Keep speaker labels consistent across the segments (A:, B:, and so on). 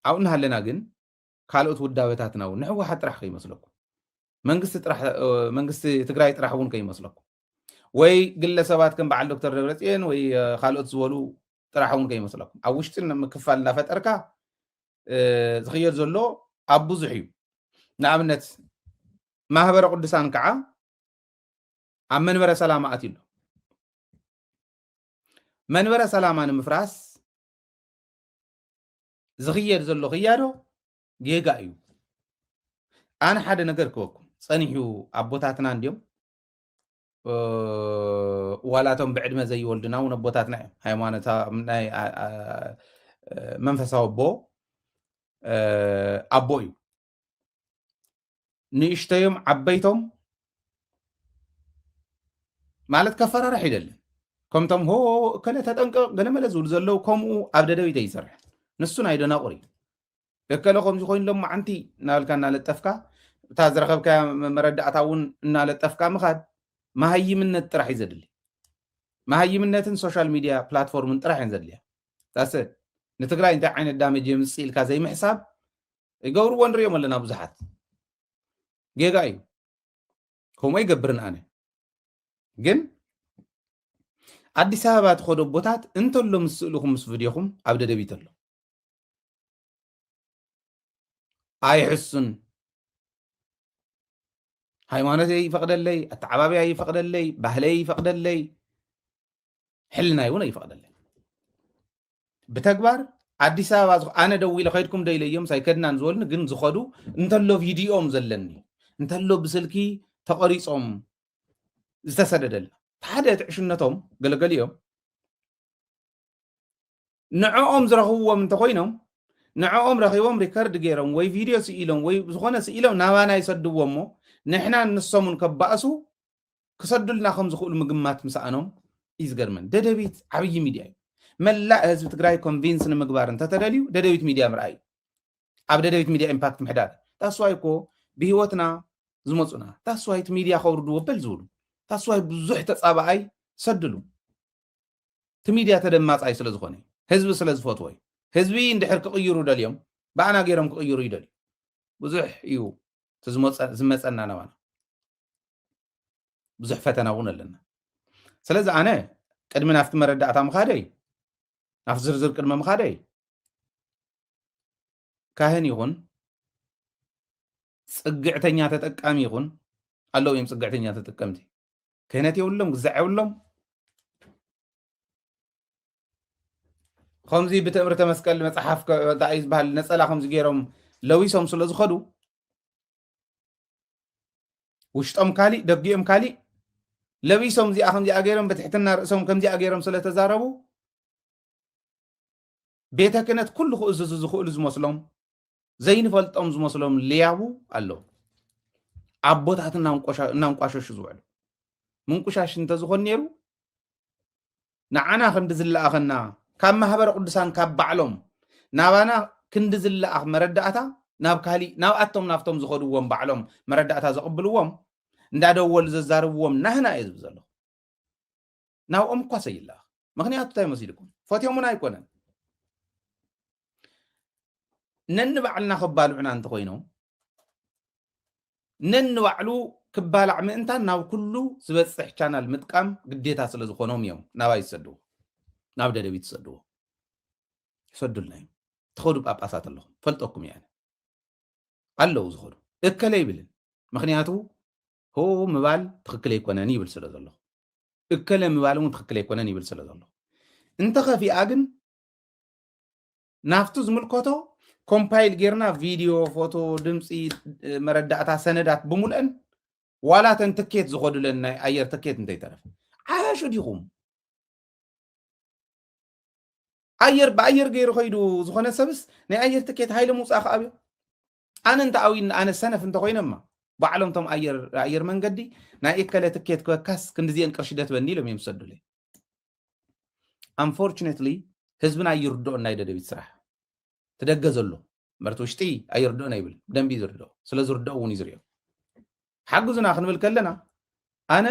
A: عاونا هلنا جن ካልኦት ውዳበታትና እውን ንሕወሓት ጥራሕ ከይመስለኩም መንግስቲ ትግራይ ጥራሕ እውን ከይመስለኩም ወይ ግለሰባት ከም በዓል ዶክተር ደብረፅዮን ወይ ካልኦት ዝበሉ ጥራሕ እውን ከይመስለኩም ኣብ ውሽጢ ምክፋል እናፈጠርካ ዝኽየድ ዘሎ ኣብ ብዙሕ እዩ ንኣብነት ማህበረ ቅዱሳን ከዓ ኣብ መንበረ ሰላማ ኣትዩ ኣሎ መንበረ ሰላማ ንምፍራስ ዝኽየድ ዘሎ ክያዶ ጌጋ እዩ ኣነ ሓደ ነገር ክበኩም ፀኒሑ ኣቦታትና እንዲዮም ዋላቶም ብዕድመ ዘይወልድና እውን ኣቦታትና እዮም ሃይማኖታ ናይ መንፈሳዊ ኣቦ እዩ ንእሽተዮም ዓበይቶም ማለት ከፈራርሕ ይደልን ከምቶም ሆ ከለ ተጠንቀቕ ገለመለ ዝብል ዘለው ከምኡ ኣብ ደደቢት ይሰርሕ ንሱ ናይ ደናቁር እዩ እከለ ከምዚ ኮይኑሎም ማዓንቲ እናበልካ እናለጠፍካ እታ ዝረኸብካ መረዳእታ እውን እናለጠፍካ ምኻድ መሃይምነት ጥራሕ እዩ ዘድሊ መሃይምነትን ሶሻል ሚድያ ፕላትፎርምን ጥራሕ እየን ዘድልያ ታሰ ንትግራይ እንታይ ዓይነት ዳሜጅ የምፅእ ኢልካ ዘይምሕሳብ ይገብርዎ ንሪኦም ኣለና ብዙሓት ጌጋ እዩ ከምኡ ይገብርን ኣነ ግን ኣዲስ ኣበባ ትኸዶ ቦታት እንተሎ ምስ ስእልኹም ምስ ቪድዮኹም ኣብ ደደቢት ኣሎ ኣይሕሱን ሃይማኖተይ ይፈቅደለይ ኣተዓባብያ ይፈቅደለይ ባህለይ ይፈቅደለይ ሕልናይ እውን ይፈቅደለይ ብተግባር ኣዲስ ኣበባ ኣነ ደው ኢለ ከይድኩም ደይለዮም ሳይከድናን ዝበሉን ግን ዝኸዱ እንተሎ ቪድዮም ዘለኒ እንተሎ ብስልኪ ተቀሪፆም ዝተሰደደለ ሓደ ትዕሽነቶም ገለገሊኦም ንዕኦም ዝረኽብዎም እንተኮይኖም ንዕኦም ረኺቦም ሪከርድ ገይሮም ወይ ቪድዮ ስኢሎም ወይ ዝኾነ ስኢሎም ናባና ይሰድዎም ሞ ንሕና ንሶምን ከባእሱ ክሰዱልና ከም ዝኽእሉ ምግማት ምስኣኖም እዩ ዝገርመን ደደቢት ዓብይ ሚድያ እዩ መላእ ህዝቢ ትግራይ ኮንቪንስ ንምግባር እንተተደልዩ ደደቢት ሚድያ ምርኣይ ኣብ ደደቢት ሚድያ ኢምፓክት ምሕዳር ታስዋይ እኮ ብሂወትና ዝመፁና ታስዋይት ሚድያ ከውርድዎ በል ዝብሉ ታስዋይ ብዙሕ ተፃባኣይ ሰድሉ እቲ ሚድያ ተደማፃይ ስለ ዝኾነ ህዝቢ ስለ ዝፈትዎ እዩ ህዝቢ እንድሕር ክቕይሩ ደልዮም ባዕና ገይሮም ክቕይሩ ይደልዩ ብዙሕ እዩ ዝመፀና ናባና ብዙሕ ፈተና እውን ኣለና ስለዚ ኣነ ቅድሚ ናፍቲ መረዳእታ ምኻደይ ናፍቲ ዝርዝር ቅድመ ምኻደይ ካህን ይኹን ፅግዕተኛ ተጠቃሚ ይኹን ኣለው እዮም ፅግዕተኛ ተጠቀምቲ ክህነት የብሎም ግዛዕ የብሎም ከምዚ ብትእምርተ መስቀል መፅሓፍ እንታይ ዝበሃል ነፀላ ከምዚ ገይሮም ለዊሶም ስለ ዝኸዱ ውሽጦም ካሊእ ደጊኦም ካሊእ ለቢሶም እዚኣ ከምዚኣ ገይሮም በትሕትና ርእሶም ከምዚኣ ገይሮም ስለተዛረቡ ቤተ ክህነት ኩሉ ክእዝዙ ዝኽእሉ ዝመስሎም ዘይንፈልጦም ዝመስሎም ልያቡ ኣለዉ ኣቦታት እናንቋሸሹ ዝውዕሉ ምንቁሻሽ እንተዝኾን ነይሩ ንዓና ክንዲ ዝለኣኸና ካብ ማህበረ ቅዱሳን ካብ ባዕሎም ናባና ክንዲ ዝለኣኽ መረዳእታ ናብ ካሊእ ናብኣቶም ናፍቶም ዝኸድዎም ባዕሎም መረዳእታ ዘቕብልዎም እንዳደወሉ ዘዛርብዎም ናህና እዩ ዝብል ዘሎ ናብኦም እኳ ሰይለኣኽ ምክንያቱ እንታይ መሲልኩም ፈትዮሙና ኣይኮነን ነንባዕልና ክባልዑና እንተኮይኖም ነንባዕሉ ክባላዕ ምእንታን ናብ ኩሉ ዝበፅሕ ቻናል ምጥቃም ግዴታ ስለ ዝኾኖም እዮም ናባይ ዝሰድዎ ናብ ደደቢት ዝሰድዎ ይሰዱልና እዮም ትኸዱ ጳጳሳት ኣለኹም ፈልጠኩም እያ ኣለው ዝኸዱ እከለ ይብልን ምክንያቱ ሆ ምባል ትክክል ኣይኮነን ይብል ስለ ዘሎ እከለ ምባል እውን ትክክል ኣይኮነን ይብል ስለ ዘሎ እንተኸፊኣ ግን ናፍቱ ዝምልከቶ ኮምፓይል ጌርና ቪድዮ ፎቶ ድምፂ መረዳእታ ሰነዳት ብምልአን ዋላተን ትኬት ዝኸዱለን ናይ ኣየር ትኬት እንተይተረፈ ዓያሹ ዲኹም ኣየር ብኣየር ገይሩ ከይዱ ዝኾነ ሰብስ ናይ ኣየር ትኬት ሃይለ ምውፃእ ከኣብዮ ኣነ እንተኣዊን ኣነ ሰነፍ እንተኮይነማ ባዕሎም ቶም ኣየር መንገዲ ናይ እከለ ትኬት ክበካስ ክንዲዚአን ቅርሺ ደትበኒ ኢሎም እዮም ዝሰዱለይ አንፎርቹኔትሊ ህዝብና ይርድኦ ናይ ደደቢት ስራሕ ትደገ ዘሎ መርት ውሽጢ ኣይርድኦና ይብል ደንቢ ዝርድኦ ስለ ዝርድኦ እውን እዩ ዝርኦ ሓግዙና ክንብል ከለና ኣነ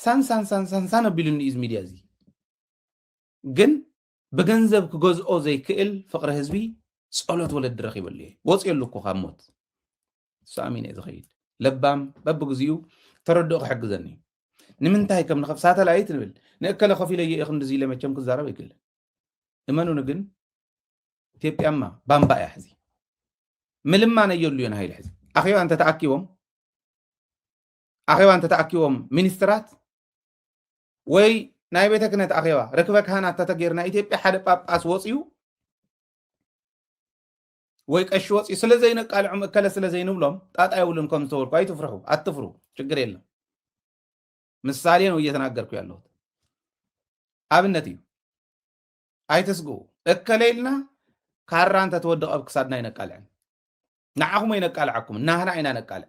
A: ሳንሳን ኣቢሉኒ እዩ ሚድያ እዚ ግን ብገንዘብ ክገዝኦ ዘይክእል ፍቅሪ ህዝቢ صلوت ولد رخيب اللي وصي لكو خاموت سامين إذا خيد لبام ببغزيو تردق حق زني نمنتهي كم نخف ساعة لايت نبل نأكل خفي لي يخن زي لما كم كزارة بيكل إمانو نجن تيب أما بامبا يا حزي ملما أنا يقول لي أنا هاي الحزي أخي أنت تأكيهم أخي أنت تأكيهم منسترات وي ناي بيتك نت أخيوا ركبك هنا تتغيرنا إتيب حد باب أسوسيو ويك أشوص يسلا زينك قال عم كلا سلا زينو بلوم تات أيولن كم تقول كوي تفرحوا أتفرحوا شكر يلا مثاليا ويتناقركوا يالله أبنتي أيتسقو أكليلنا كاران تتودق أبكسادنا ينقالعن نعهم ينقالعكم نهنا ينا نقالع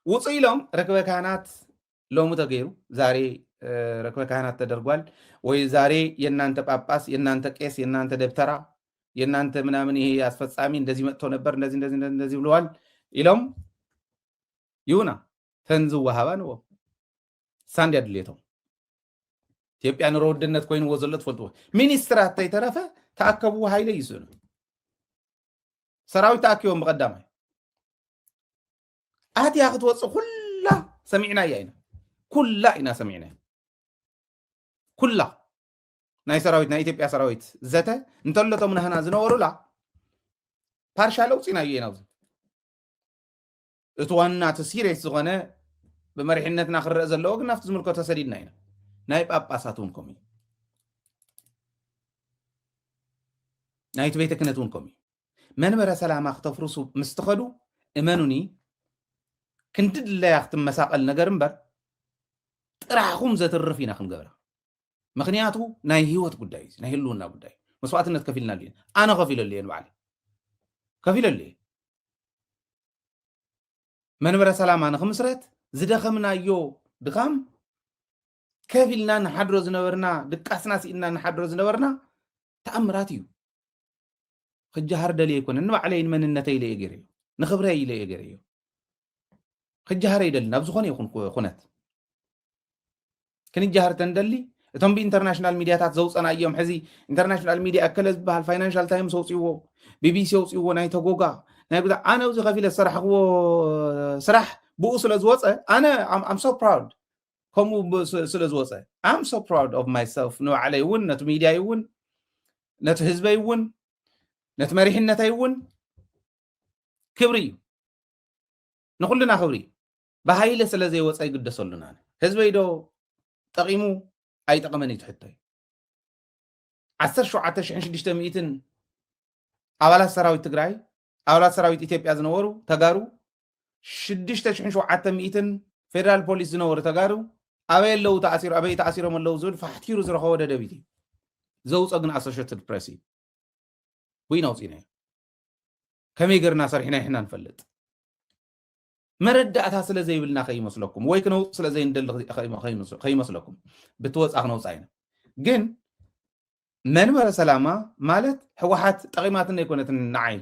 A: وصيلهم ركبة كانت لومو تغيرو زاري ركبة كانت تدرغوال ወይ ዛሬ የናንተ ጳጳስ የናንተ ቄስ የናንተ ደብተራ የናንተ ምናምን ይሄ አስፈጻሚ እንደዚህ መጥቶ ነበር እንደዚህ ብለዋል ይሎም ይሁና ተንዙ ወሃባ ነው ሳንድ ያድሌቶ ኢትዮጵያ ኑሮ ውድነት ኮይን ወዘለት ፈልጦ ሚኒስትር አታይ ተረፈ ታከቡ ኃይለ ይሱን ሰራዊት ታኪዮም በቀዳማይ አት ያخت ወጽ ኩላ ሰሚዕና ያይና ኩላ ኢና ሰሚዕና ኩላ ናይ ሰራዊት ናይ ኢትዮጵያ ሰራዊት ዘተ እንተለቶም ነህና ዝነበሩላ ፓርሻል ውፅና ይናው እትዋና ተሲሪየስ ዝኾነ በመሪሕነትና ክረእ ዘለዎ ግን ናፍቲ ዝምልከቶ ሰዲድና ኢና ናይ ጳጳሳቱን ኮሚ ናይ ቤተ ክህነቱን ኮሚ መንበረ ሰላማ ክተፍርሱ ምስተኸዱ እመኑኒ ክንድድለያ ክትመሳቀል ነገር እምበር ጥራኹም ዘትርፍ ኢና ክንገብራ ምክንያቱ ናይ ህይወት ጉዳይ ናይ ህልውና ጉዳይ መስዋዕትነት ከፊልና ለን ኣነ ከፊለለየ ንባዕሊ ከፊለለየ መንበረ ሰላማ ንክምስረት ዝደኸምናዮ ድኻም ከፊልና ንሓድሮ ዝነበርና ድቃስና ሲኢልና ንሓድሮ ዝነበርና ተኣምራት እዩ ክጃሃር ደልየ ይኮነ ንባዕለይ ንመንነተይ ኢለ እየ ገይረዮ ንክብረይ ኢለ እየ ገይረዮ ክጃሃር ይደልና ኣብ ዝኾነ ይኹን ኩነት ክንጃሃር ተንደሊ እቶም ብኢንተርናሽናል ሚዲያታት ዘውፀና እዮም ሕዚ ኢንተርናሽናል ሚዲያ ኣከለ ዝበሃል ፋይናንሻል ታይምስ ወፅይዎ ቢቢሲ ወፅይዎ ናይ ተጎጋ ናይ ጉዳ ኣነ ኣብዚ ከፊለ ዝሰራሕክዎ ስራሕ ብኡ ስለ ዝወፀ ኣነ ኣም ሶ ፕራውድ ከምኡ ስለ ዝወፀ ኣም ሶ ፕራውድ ኦፍ ማይሰልፍ ንባዕለይ እውን ነቲ ሚድያይ እውን ነቲ ህዝበይ እውን ነቲ መሪሕነተይ እውን ክብሪ እዩ ንኩልና ክብሪ ብሃይለ ስለ ዘይወፀ ይግደሰሉና ህዝበይ ዶ ጠቂሙ ኣይጠቕመን እዩ ትሕተይ 17600 ኣባላት ሰራዊት ትግራይ ኣባላት ሰራዊት ኢትዮጵያ ዝነበሩ ተጋሩ 6700 ፌደራል ፖሊስ ዝነበሩ ተጋሩ ኣበይ ኣለው ተኣሲሩ ኣበይ ተኣሲሮም ኣለው ዝብል ፋሕቲሩ ዝረኸቦ ደደቢት እዩ ዘውፀ ግን ኣሶሽትድ ፕሬስ እዩ ወይና ውፅኢና እዩ ከመይ ገርና ሰሪሕና ይሕና ንፈልጥ መረዳእታ ስለ ዘይብልና ከይመስለኩም ወይ ክነውፅ ስለ ዘይንደሊ ከይመስለኩም ብትወፃ ክነውፃ ኢና ግን መንበረ ሰላማ ማለት ሕወሓት ጠቂማትን ኣይኮነትን ንዓይ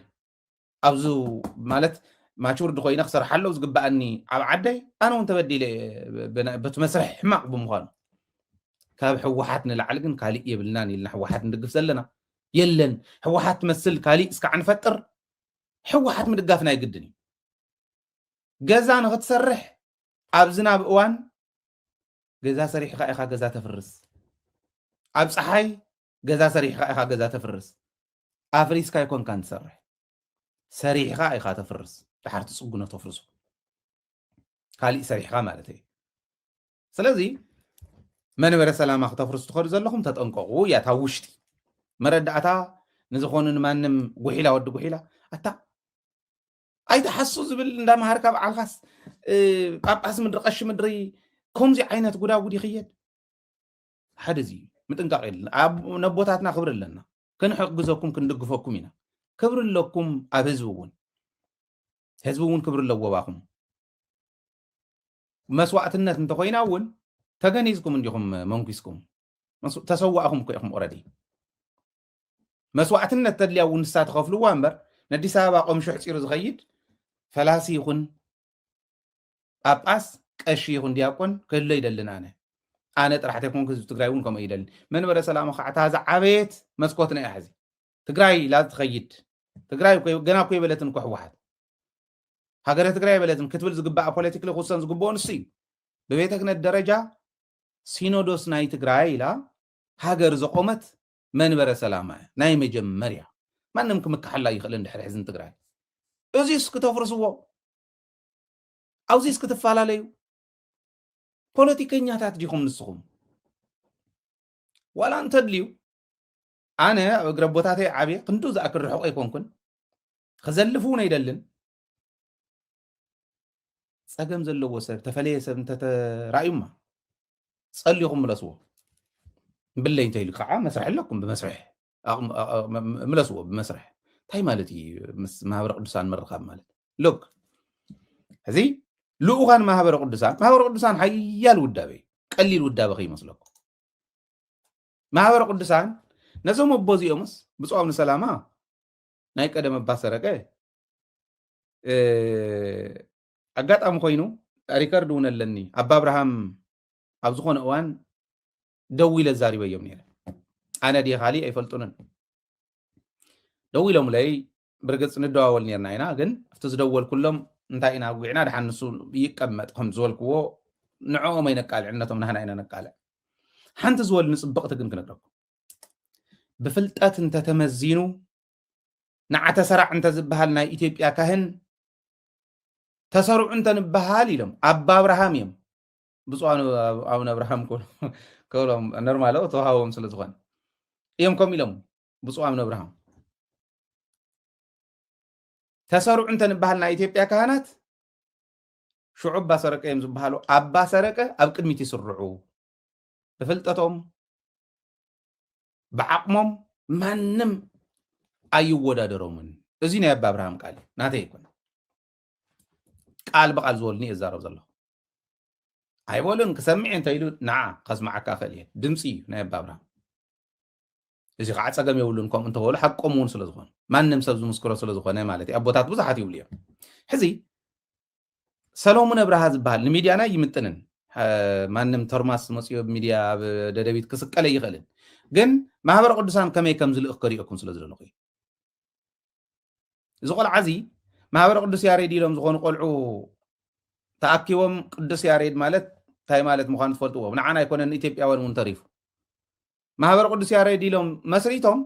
A: ኣብዚ ማለት ማቹርድ ኮይነ ክሰርሕ ኣለዉ ዝግባኣኒ ኣብ ዓደይ ኣነ እውን ተበዲለ በቲ መስርሕ ሕማቕ ብምዃኑ ካብ ሕወሓት ንላዕሊ ግን ካሊእ የብልናን ኢልና ሕወሓት ንድግፍ ዘለና የለን ሕወሓት ትመስል ካሊእ እስካዕ ንፈጥር ሕወሓት ምድጋፍና ይግድን እዩ ገዛ ንክትሰርሕ ኣብ ዝናብ እዋን ገዛ ሰሪሕካ ኢኻ ገዛ ተፍርስ ኣብ ፀሓይ ገዛ ሰሪሕካ ኢኻ ገዛ ተፍርስ ኣፍሪስካ ይኮንካ ንትሰርሕ ሰሪሕካ ኢኻ ተፍርስ ድሓር ትፅጉኖ ተፍርሱ ካሊእ ሰሪሕካ ማለት እዩ ስለዚ መንበረ ሰላማ ክተፍርሱ ትኸዱ ዘለኹም ተጠንቀቑ እያ ታብ ውሽጢ መረዳእታ ንዝኾኑ ንማንም ጉሒላ ወዲ ጉሒላ ኣታ ኣይተሓሱ ዝብል እንዳማሃርካ በዓልካስ ጳጳስ ምድሪ ቀሺ ምድሪ ከምዚ ዓይነት ጉዳጉድ ይኽየድ ሓደ እዚ ምጥንቃቕ የለን ነቦታትና ክብሪ ኣለና ክንሕግዘኩም ክንድግፈኩም ኢና ክብሪ ኣለኩም ኣብ ህዝቢ እውን ክብሪ ኣለዎ ባኹም መስዋዕትነት እንተኮይና እውን ተገኒዝኩም እንዲኹም መንኩስኩም ተሰዋእኹም እኮ ኢኹም ኦረዲ መስዋዕትነት ተድልያ እውን ንሳ ተኸፍልዋ እምበር ነዲስ ኣበባ ቆምሹሕ ፂሩ ዝኸይድ ፈላሲ ይኹን ጳጳስ ቀሺ ይኹን ዲያቆን ክህሎ ይደልን ኣነ أنا طرحت يكون كذب تجري ونكم يدل من برا سلام خاطر هذا عبيت مسكوتنا يا حزي تجري لا تخيد تجري جنا كوي بلتن كح واحد هاجر تجري بلتن كتبل زقبا بوليتيكلي خصوصا زقبون السي ببيتك الدرجة سينودوس ناي تجري لا هاجر زقومت من برا سلامة ناي مجمريا ما نمكن مكحلا يخلين دحر حزن تجري أزيس كتفرسوا أو زيس كتفعل عليه بوليتيكيين تاتجيكم نسخهم ولا أنت دليو أنا قربوتاتي عبي قندو زأكر رحوق يكونكن خزلفونا يدلن ساقم زلو وسر تفليه سب انت رأيما صليكم ملسوه بالله انتهي لقاعة مسرح لكم بمسرح ملسوه بمسرح تاي مالتي ما هبر قدسان مرقاب مالت لوك هذي لوغان ما هبر قدسان حيال ودابي قليل ودابي خي مسلكم ما هبر قدسان نزوم مبوزي أمس بصوا من سلامة نايك أدم باسرقة أقاطعم ኮይኑ ريكارد ون لني أبا إبراهيم أب ዝኾነ እዋን ደው ኢለ ዛሪበዮም ነይረ أنا دي خالي ኣይፈልጡንን ደው ኢሎም ለይ ብርግጽ ንደዋወል ነርና ኢና ግን ኣብቲ ዝደወል ኩሎም እንታይ ኢና ጉዕና ድሓን ንሱ ይቀመጥ ከም ዝበልክዎ ንዕኦም ኣይነቃልዕነቶም ናህና ኢና ነቃልዕ ሓንቲ ዝበል ንጽብቕቲ ግን ክነግረኩም ብፍልጠት እንተተመዚኑ ንዓተ ሰራዕ እንተ ዝበሃል ናይ ኢትዮጵያ ካህን ተሰሩዕ እንተ ንበሃል ኢሎም ኣባ አብርሃም እዮም ብፁዓን ኣቡነ አብርሃም ከሎም ኖርማል ተዋሃቦም ስለ ዝኾነ እዮም ከም ኢሎም ብፁዕ ኣቡነ አብርሃም ተሰሩዕ እንተ ንበሃል ናይ ኢትዮጵያ ካህናት ሽዑ ኣባ ሰረቀ እዮም ዝበሃሉ ኣባ ሰረቀ ኣብ ቅድሚት ይስርዑ ብፍልጠቶም بعقمهم منم أيوة درومن إزين يا أبا إبراهيم قال ناتي يكون قال بقى زولني إزارة وزله هاي بقولن كسمعي أنت يلو نعم قص معك أفليه دمسي يا أبا إبراهيم إذا قاعد سجم يقولونكم أنت هو حق أمون سلزخون ما نمسب مذكرة سلزخون مالتي أبو تات بزحتي وليه حزي سلامون إبراهيم بحال الميديا أنا يمتنن ما نم ترماس مسيو ميديا دبيت كسك على يخلن ግን ማህበረ ቅዱሳን ከመይ ከም ዝልእኽ ከሪአኩም ስለ ዘለኹ እዚ ቆልዓ እዚ ማህበረ ቅዱስ ያሬድ ኢሎም ዝኾኑ ቆልዑ ተኣኪቦም ቅዱስ ያሬድ ማለት እንታይ ማለት ምዃኑ ትፈልጥዎ ንዓና ኣይኮነን ኢትዮጵያውያን እውን ተሪፉ ማህበረ ቅዱስ ያሬድ ኢሎም መስሪቶም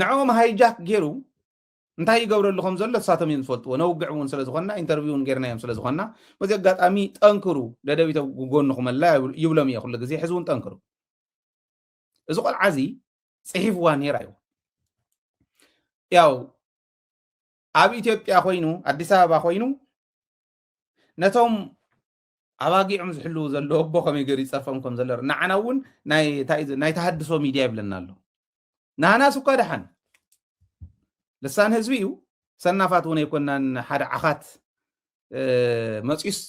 A: ንዕኦም ሃይጃክ ገይሩ እንታይ ይገብረሉ ከም ዘሎ ንሳቶም እዮም ዝፈልጥዎ ነውግዕ እውን ስለ ዝኾንና ኢንተርቪውን ጌርናዮም ስለ ዝኾንና በዚ ኣጋጣሚ ጠንክሩ ደደቢቶ ጎንኹም ኣላ ይብሎም እየ ኩሉ ግዜ ሕዚ እውን ጠንክሩ እዚ ቆልዓ እዚ ጽሒፍዋ ነይራ እዩ ያው ኣብ ኢትዮጵያ ኮይኑ ኣዲስ ኣበባ ኮይኑ ነቶም ኣባጊዖም ዝሕሉ ዘሎ ኣቦ ከመይ ገይሩ ይፀርፎም ከም ዘሎ ንዓና እውን ናይ ተሃድሶ ሚድያ ይብለና ኣሎ ንሃና እኳ ድሓን ልሳን ህዝቢ እዩ ሰናፋት እውን ኣይኮናን ሓደ ዓኻት መፂስ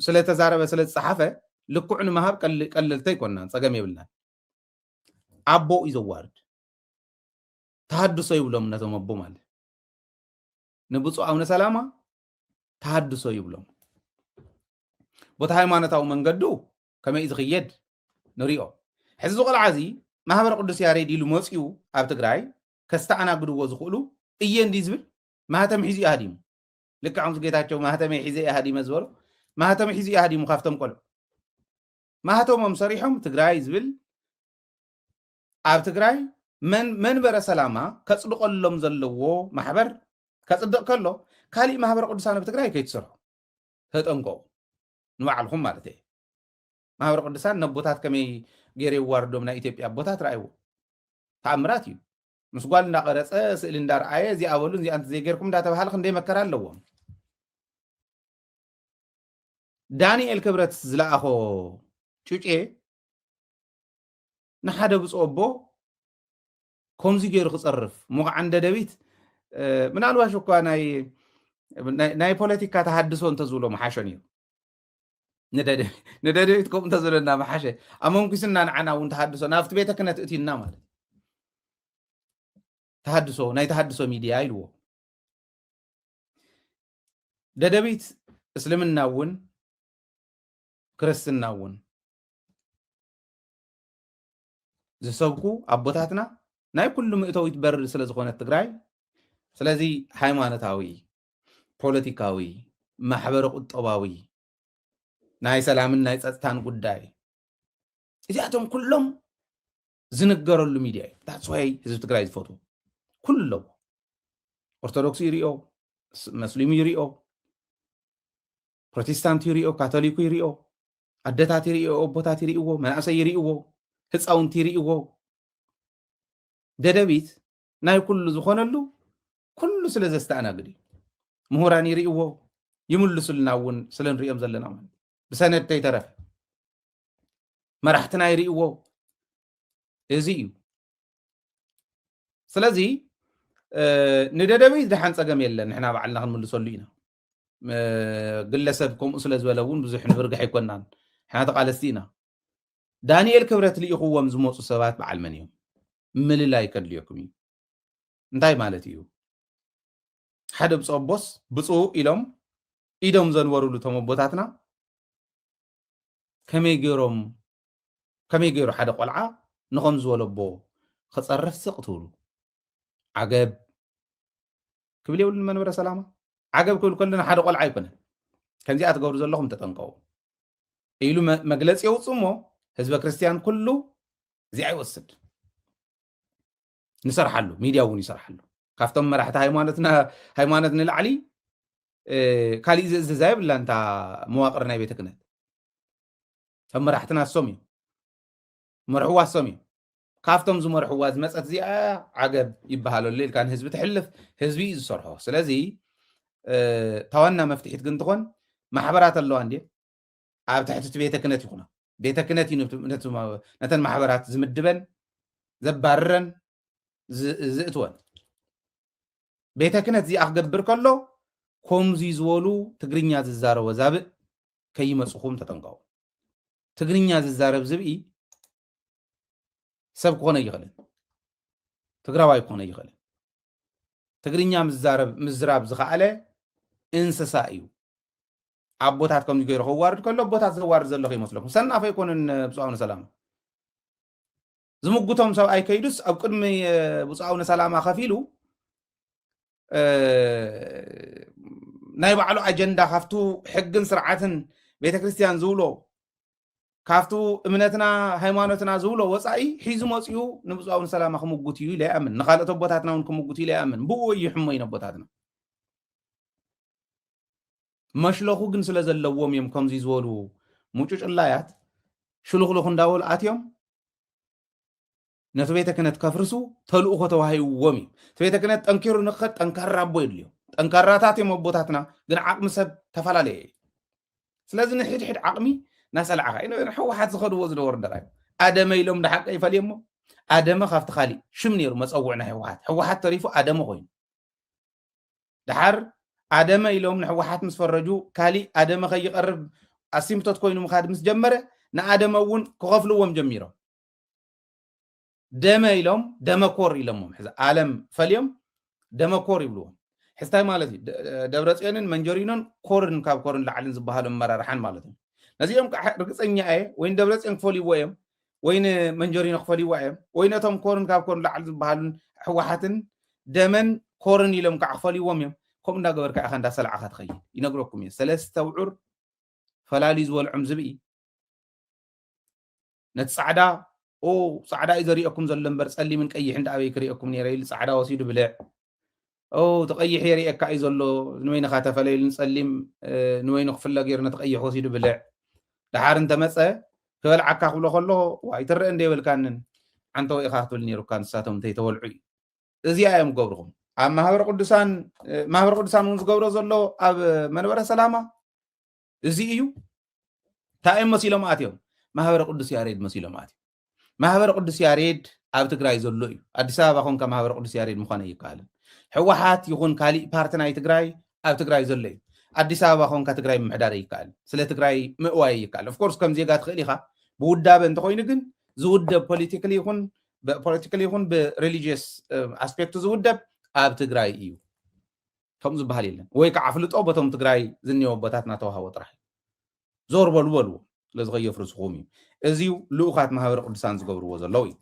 A: ስለተዛረበ ስለዝፀሓፈ ልኩዕ ንምሃብ ቀለልተ ይኮናን ፀገም የብልና ኣቦ እዩ ዘዋርድ ተሃድሶ ይብሎም ነቶም ኣቦ ማለት ንብፁዕ ኣቡነ ሰላማ ተሃድሶ ይብሎም ቦታ ሃይማኖታዊ መንገዱ ከመይ ዝኽየድ ንሪኦ ሕዚ ዝቆልዓ እዚ ማህበረ ቅዱስ ያሬድ ኢሉ መፂኡ ኣብ ትግራይ ከስተኣናግድዎ ዝኽእሉ እየ እንዲ ዝብል ማህተም ሒዙ ኣሃዲሙ ልክዖም ጌታቸው ማህተመ ሒዘ ኣሃዲመ ዝበሎ ማህተመ ሒዙ ኣሃዲሙ ካብቶም ቆልዑ ማህተሞም ሰሪሖም ትግራይ ዝብል ኣብ ትግራይ መንበረ ሰላማ ከጽድቀሎም ዘለዎ ማሕበር ከጽድቅ ከሎ ካሊእ ማህበረ ቅዱሳን ኣብ ትግራይ ከይትሰርሑ ተጠንቀቁ ንባዕልኩም ማለት እዩ ማህበረ ቅዱሳን ነቦታት ከመይ ገይረ ይዋርዶም ናይ ኢትዮጵያ ቦታት ረኣይዎ ተኣምራት እዩ ምስ ጓል እንዳቀረፀ ስእሊ እንዳረኣየ እዚ ኣበሉ እዚ አንተ ዘይገርኩም እንዳተባሃለ ክንደይ መከራ ኣለዎም ዳንኤል ክብረት ዝለኣኾ ጩጬ ንሓደ ብፁዕ ኣቦ ከምዚ ገይሩ ክፀርፍ ሙቃዕ እንደ ደቢት ምናልባሽ እኳ ናይ ፖለቲካ ተሃድሶ እንተዝብሎ መሓሸን እዩ ንደደቢት ከምኡ እንተዝብለና መሓሸ ኣብ መንኩስና ንዓና እውን ተሃድሶ ናብቲ ቤተ ክህነት እትዩና ማለት ተሃድሶ ናይ ተሃድሶ ሚድያ ኢልዎ ደደቢት እስልምና እውን ክርስትና እውን ዝሰብኩ ኣቦታትና ናይ ኩሉ ምእተዊት በር ስለ ዝኾነት ትግራይ ስለዚ ሃይማኖታዊ ፖለቲካዊ ማሕበረ ቁጠባዊ ናይ ሰላምን ናይ ፀጥታን ጉዳይ እዚኣቶም ኩሎም ዝንገረሉ ሚድያ እዩ that's why ህዝቢ ትግራይ ዝፈትዎ ኩሎም ኦርቶዶክስ ይሪኦ መስሊም ይሪኦ ፕሮቴስታንት ይሪኦ ካቶሊክ ይሪኦ ኣደታት ይሪኦ ኣቦታት ይሪእዎ መናእሰይ ይሪእዎ ህፃውንቲ ይሪእዎ ደደቢት ናይ ኩሉ ዝኾነሉ ኩሉ ስለ ዘስተኣናግድ እዩ ምሁራን ይሪእዎ ይምልሱልና እውን ስለ ንሪኦም ዘለና ማለት ብሰነድ ተይተረፈ መራሕትና ይሪእዎ እዚ እዩ ስለዚ ንደደቢት ድሓን ፀገም የለን ንሕና ባዕልና ክንምልሰሉ ኢና ግለሰብ ከምኡ ስለ ዝበለ እውን ብዙሕ ንብርግሕ ኣይኮናን ንሕና ተቃለስቲ ኢና ዳንኤል ክብረት ልኢኽዎም ዝመፁ ሰባት በዓል መን እዮም ምልላይ ከድልየኩም እዩ እንታይ ማለት እዩ ሓደ ብፁዕ ኣቦስ ብፁዕ ኢሎም ኢዶም ዘንበሩሉ እቶም ኣቦታትና ከመይ ገይሩ ሓደ ቆልዓ ንኸም ዝበሎ ኣቦ ክፀርፍ ስቕ ትብሉ ዓገብ ክብል የብሉን መንበረ ሰላማ ዓገብ ክብል ከለና ሓደ ቆልዓ ኣይኮነን ከምዚኣ ትገብሩ ዘለኹም ተጠንቀቑ ኢሉ መግለፂ የውፅእ እሞ ህዝበ ክርስቲያን ኩሉ እዚኣ ይወስድ ንሰርሓሉ ሚድያ እውን ይሰርሓሉ ካብቶም መራሕቲ ሃይማኖት ንላዕሊ ካሊእ ዝእዝዛ የብላ እንታ መዋቅር ናይ ቤተ ክህነት እቶም መራሕትና እሶም እዮም መርሕዋ እሶም እዮም ካብቶም ዝመርሕዋ ዝመፀት እዚኣ ዓገብ ይበሃለሉ ኢልካ ንህዝቢ ትሕልፍ ህዝቢ እዩ ዝሰርሖ ስለዚ ታዋና መፍትሒት ግን ትኾን ማሕበራት ኣለዋ እንዴ ኣብ ትሕቲ እቲ ቤተ ክህነት ይኹና ቤተ ክህነት እዩ ነተን ማሕበራት ዝምድበን ዘባርረን ዝእትወን ቤተ ክህነት እዚኣ ክገብር ከሎ ከምዚ ዝበሉ ትግርኛ ዝዛረቦ ዛብእ ከይመፅኹም ተጠንቀቑ ትግርኛ ዝዛረብ ዝብኢ ሰብ ክኾነ ይኽእልን ትግራዋይ ክኾነ ይኽእልን ትግርኛ ምዝራብ ዝኸኣለ እንስሳ እዩ ኣቦታት ከምዚ ገይሩ ክዋርድ ከሎ ኣቦታት ዘዋርድ ዘለኹ ይመስለኩም ሰናፈ ኣይኮኑን ብፁዕ ሰላማ ዝምጉቶም ሰብኣይ ከይዱስ ኣብ ቅድሚ ብፁዕ ሰላማ ከፍ ኢሉ ናይ ባዕሉ ኣጀንዳ ካብቱ ሕግን ስርዓትን ቤተክርስትያን ዝብሎ ካብቱ እምነትና ሃይማኖትና ዝብሎ ወፃኢ ሒዙ መፅኡ ንብፁዕ ሰላማ ክምጉት እዩ ኢለ ይኣምን ንኻልኦት ኣቦታትና እውን ክምጉት ኢለ ይኣምን ብኡ ይሕሞይን ኣቦታትና መሽለኹ ግን ስለ ዘለዎም እዮም ከምዚ ዝበሉ ሙጩጭላያት ሽሉኽሉኽ እንዳበሉ ኣትዮም ነቲ ቤተ ክህነት ከፍርሱ ተልእኮ ተዋሂብዎም እዩ እቲ ቤተ ክህነት ጠንኪሩ ንክኸድ ጠንካራ ኣቦ የድልዮም ጠንካራታት እዮም ኣቦታትና ግን ዓቕሚ ሰብ ተፈላለየ እዩ ስለዚ ንሕድሕድ ዓቕሚ ናሰልዓኻ ሕወሓት ዝኸድዎ ዝነበሩ ደቃዩ ኣደመ ኢሎም ንሓቀ ይፈልየሞ ኣደመ ካብቲ ካሊእ ሽም ነይሩ መፀውዕ ናይ ሕወሓት ተሪፉ ኣደመ ኮይኑ ድሓር ኣደመ ኢሎም ንሕወሓት ምስ ፈረጁ ካሊእ ኣደመ ከይቐርብ ኣሲምቶት ኮይኑ ምኻድ ምስ ጀመረ ንኣደመ እውን ክኸፍልዎም ጀሚሮም ደመ ኢሎም ደመኮር ኢሎሞም ሕዚ ዓለም ፈልዮም ደመኮር ይብልዎም ሕዝታይ ማለት እዩ ደብረፅዮንን መንጀሪኖን ኮርን ካብ ኮርን ላዕልን ዝበሃሉ መራርሓን ማለት እዩ ነዚኦም ርግፀኛ እየ ወይ ደብረፅዮን ክፈልይዎ እዮም ወይ መንጀሪኖ ክፈልይዎ እዮም ወይ ነቶም ኮርን ካብ ኮርን ላዕሊ ዝበሃሉን ሕወሓትን ደመን ኮርን ኢሎም ከዓ ክፈልይዎም እዮም ከምኡ እንዳገበርካ ኢኻ እንዳሰልዓኻ ትኸይድ ይነግረኩም እየ ሰለስተ ውዑር ፈላልዩ ዝበልዖም ዝብኢ ነቲ ፃዕዳ ፃዕዳ እዩ ዘሪአኩም ዘሎ እምበር ፀሊምን ቀይሕ እንዳበይ ክሪአኩም ነይረ ኢሉ ፃዕዳ ወሲዱ ብልዕ ተቀይሕ የሪአካ እዩ ዘሎ ንወይንኻ ተፈለይሉን ፀሊም ንወይኑ ክፍለ ገይሩ ነቲ ቀይሕ ወሲዱ ብልዕ ድሓር እንተመፀ ክበልዓካ ክብሎ ከሎ ዋይ ትርአ እንደ የበልካንን ዓንተ ኢኻ ክትብል ነይሩካ ንሳቶም እንተይተወልዑ እዩ እዚኣ እዮም ገብርኹም ኣብ ማሕበረ ቅዱሳን እውን ዝገብሮ ዘሎ ኣብ መንበረ ሰላማ እዚ እዩ እንታይ እዮም መሲሎም ኣትዮም ማሕበረ ቅዱስ ያሬድ መሲሎም ኣትዮም ማሕበረ ቅዱስ ያሬድ ኣብ ትግራይ ዘሎ እዩ ኣዲስ ኣበባ ኮንካ ማሕበረ ቅዱስ ያሬድ ምዃነ ይከኣልን ሕወሓት ይኹን ካሊእ ፓርቲ ናይ ትግራይ ኣብ ትግራይ ዘሎ እዩ ኣዲስ ኣበባ ኮንካ ትግራይ ምምሕዳር ይከኣል ስለ ትግራይ ምእዋይ ይከኣል ኦፍኮርስ ከም ዜጋ ትኽእል ኢኻ ብውዳበ እንተኮይኑ ግን ዝውደብ ፖለቲካሊ ይኹን ብሪሊጅየስ ኣስፔክቱ ዝውደብ ኣብ ትግራይ እዩ ከምኡ ዝበሃል የለን ወይ ከዓ ፍልጦ በቶም ትግራይ ዝኒኦ ቦታት እናተዋሃቦ ጥራሕ ዞር በሉ ስለዚ ከየፍርስኹም እዩ እዚዩ ልኡኻት ማህበረ ቅዱሳን ዝገብርዎ ዘለው እዩ